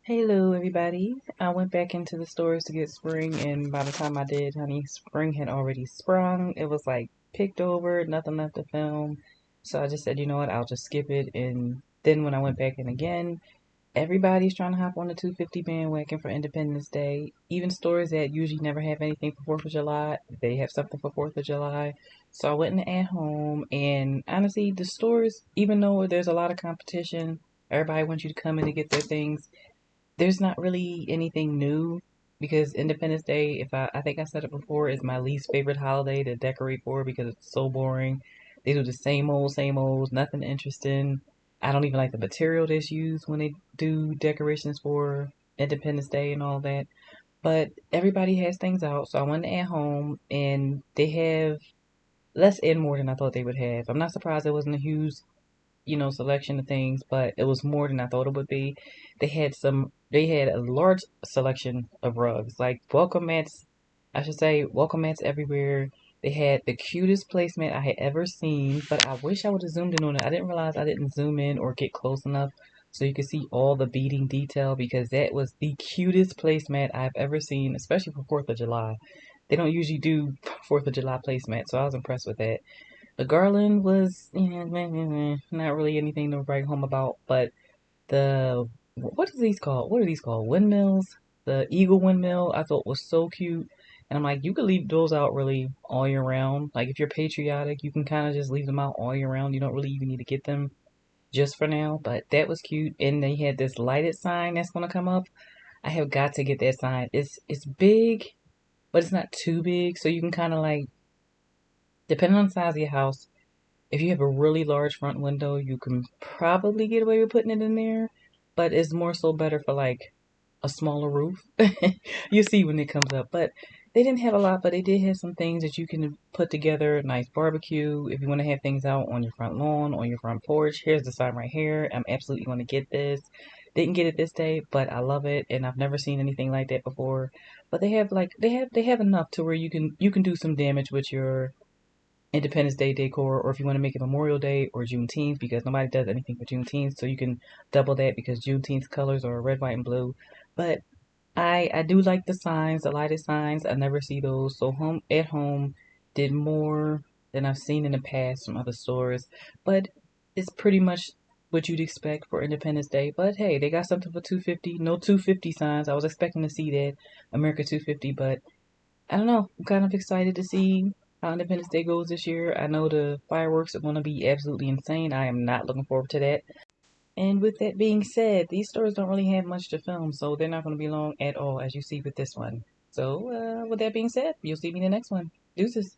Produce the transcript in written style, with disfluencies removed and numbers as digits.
Hello, everybody. I went back into the stores to get spring, and by the time I did, honey, spring had already sprung. It was like picked over, nothing left to film. So I just said, you know what, I'll just skip it. And then when I went back in again, everybody's trying to hop on the 250 bandwagon for Independence Day. Even stores that usually never have anything for 4th of July, they have something for 4th of July. So I went in at home, and honestly, the stores, even though there's a lot of competition, everybody wants you to come in to get their things, there's not really anything new because Independence Day, if I think I said it before, is my least favorite holiday to decorate for because it's so boring. They do the same old, nothing interesting. I don't even like the material that's used when they do decorations for Independence Day and all that. But everybody has things out, so I went at home and they have less and more than I thought they would have. I'm not surprised it wasn't a huge selection of things, but it was more than I thought it would be. They had a large selection of rugs, like welcome mats, I should say, welcome mats everywhere. They had the cutest placemat I had ever seen, but I wish I would have zoomed in on it. I didn't realize I didn't zoom in or get close enough so you could see all the beading detail because that was the cutest placemat I've ever seen, especially for 4th of July. They don't usually do 4th of July placemat, so I was impressed with that. The garland was not really anything to write home about, but the what is these called? What are these called? Windmills. The eagle windmill I thought was so cute, and I'm like, you could leave those out really all year round. Like if you're patriotic, you can kind of just leave them out all year round. You don't really even need to get them just for now. But that was cute, and they had this lighted sign that's gonna come up. I have got to get that sign. It's big, but it's not too big, so you can kind of like, depending on the size of your house, if you have a really large front window, you can probably get away with putting it in there, but it's more so better for like a smaller roof. You'll see when it comes up. But they didn't have a lot, but they did have some things that you can put together. A nice barbecue. If you want to have things out on your front lawn, on your front porch, here's the sign right here. I'm absolutely going to get this. Didn't get it this day, but I love it, and I've never seen anything like that before. But they have like they have enough to where you can do some damage with your Independence Day decor, or if you want to make it Memorial Day or Juneteenth, because nobody does anything for Juneteenth, so you can double that because Juneteenth colors are red, white, and blue. But I do like the signs, the lighted signs. I never see those. So home at home did more than I've seen in the past from other stores, but it's pretty much what you'd expect for Independence Day. But hey, they got something for 250. No 250 signs. I was expecting to see that America 250, but I don't know. I'm kind of excited to see how Independence Day goes this year. I know the fireworks are going to be absolutely insane. I am not looking forward to that. And with that being said, these stores don't really have much to film, so they're not going to be long at all, as you see with this one. So, with that being said, you'll see me in the next one. Deuces.